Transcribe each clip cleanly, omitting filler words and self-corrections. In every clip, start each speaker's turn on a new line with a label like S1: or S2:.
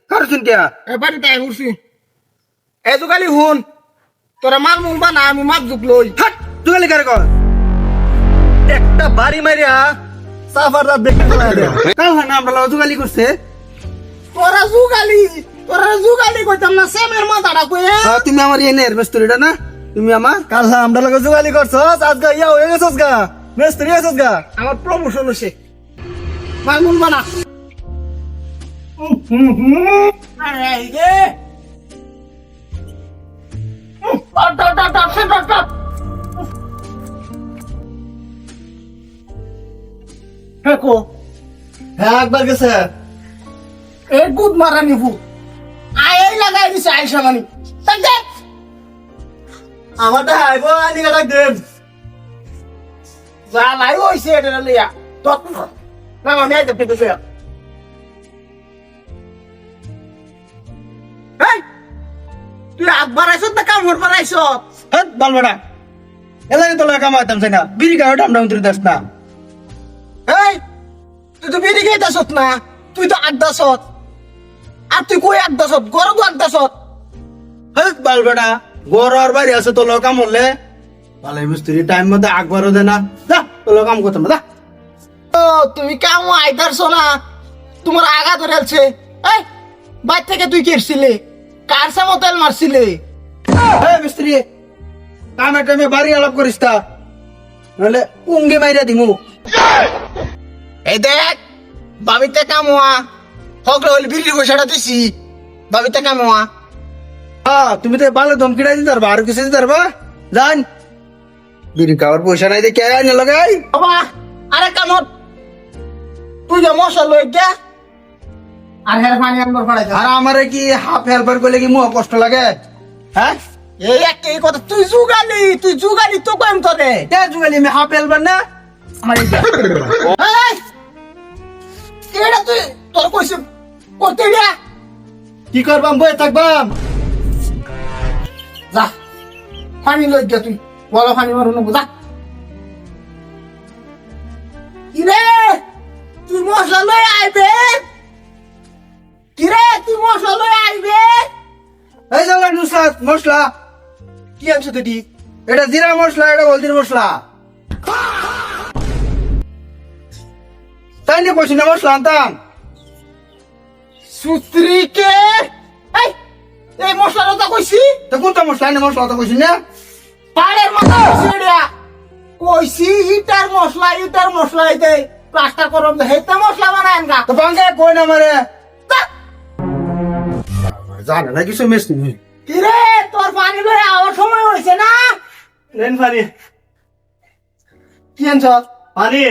S1: কারছুন কে
S2: এবারে তাই উঠছি এ জুগালি হুন তোরা মাল মুল বানা আমি মাপ জুক লই
S1: হাট জুগালি কারে কর
S3: একটা বাড়ি মারিয়া সাফার রাত দেখতে চলে দেয়
S1: কাল হয় না আমরা জুগালি করছে
S2: তোরা জুগালি কইতাম না সেমের মাথাটা কইয়া
S1: তুমি আমার এনের মিস্ত্রিটা না তুমি আমার
S3: কাল আমরা লগে জুগালি করছস আজকে ইয়া হয়ে গেছস গা মিস্ত্রি হয়েছস গা
S2: আমার প্রমোশন হইছে মাল মুল বানা আরে এই যে হেকো
S3: হ্যাঁ একবার গেছে
S2: এ গুদ মারা নিবু আই লাগাই দিছে আইসা মানি তাক দে
S3: আমারটা আইব আনি ডাক দেন
S2: যা লাই হইছে এটা লইয়া তত না আমি আইতে পেতে এই তুই আকবার আইছত না কাম হরবার আইছত
S1: হাট বালবাড়া এলাকে তো লাগা মাতাম চাই না বিড়ি গাও ডামডাম তুই দাস না
S2: এই তুই তো বেরিয়ে গেছস না তুই তো আড্ডাছত আর তুই কই আড্ডাছত গরম আড্ডাছত
S1: হাট বালবাড়া গর আর বাইরে আছে তো লোক কাম হলে ভালো মিস্ত্রি টাইম মতো আকবারও দে না যা তো লোক কাম করতাম যা
S2: ও তুমি কাম আইতারছ না তোমার আগা ধরেছে এই বাইর থেকে তুই কেরছিলে কার সামনে তেল মারছিলে
S1: এই মিস্ত্রি কামে টাইমে বাড়ি আলাপ করিস তা নাহলে উঙ্গে মাইরা দিমু
S2: এই দেখ বাবিতে কামোয়া হকলে হলে বিড়ি পয়সাটা দিছি বাবিতে কামোয়া
S1: তুমি তো ভালো ধমকিটা দিতে পারবা আর কিছু দিতে পারবা জান বিড়ি খাওয়ার পয়সা নাই দেখে আইনে লাগাই
S2: বাবা আরে কামত তুই যে মশা লই গিয়া আর হের পানি আনবার পড়াই
S1: আর আমারে কি হাফ হেল্পার করলে কি মুখ কষ্ট লাগে হ্যাঁ
S2: এই একটাই কথা তুই জুগালি তো কইম তোরে
S1: কে যুগালি আমি হাফ হেল্পার না
S2: আমার এই এটা তুই তোর কইছ করতে দিয়া
S3: কি করবাম বই থাকবাম
S2: যা পানি লই গিয়া তুই বড় পানি মারু না যা কিরে তুই মশলা লই আইবে কিরে তুই মশলা লই আইবে
S1: এই জালা নুসরাত মশলা
S2: কি আনছো তুই
S1: এটা জিরা মশলা এটা হলদির মশলা তাই নিয়ে কইছি না মশলা আনতাম
S2: সুত্রিকে এই মশলাটা তো কইছি
S1: তো কোনটা মশলা এনে মশলা তো কইছি না
S2: পাড়ের মাথা কইছি এটা কইছি ইটার মশলা এতে প্লাস্টার করম দে হেতা মশলা বানায় না
S1: তো বাঙ্গে কই না মারে জানে না কিছু মেস নি
S2: কিরে তোর পানি লয়ে আওয়ার সময় হইছে না
S3: নেন পানি
S2: কি আনছ
S3: পানি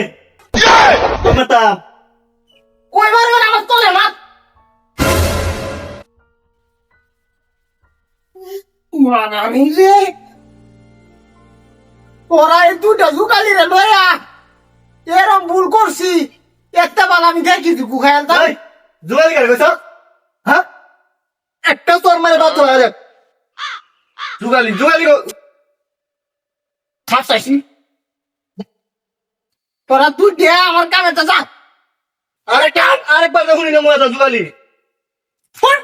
S3: কমতা
S2: কই মারবে আমার তোলে মাত মানামি রে ওরা এই দুটা জুকালি রে লয়া এরম ভুল করছি একটা বাল আমি দেখি দিকু খায়াল তাই
S3: এই জুগালি করে গেছ হ্যাঁ একটা তোর মারে বাদ ধরে জুগালি
S2: ছাপসাইছি তোরা তুই দে আমার কামে তো যা
S3: আরেকবার দেখুন না মজা জুগালি
S2: ফুট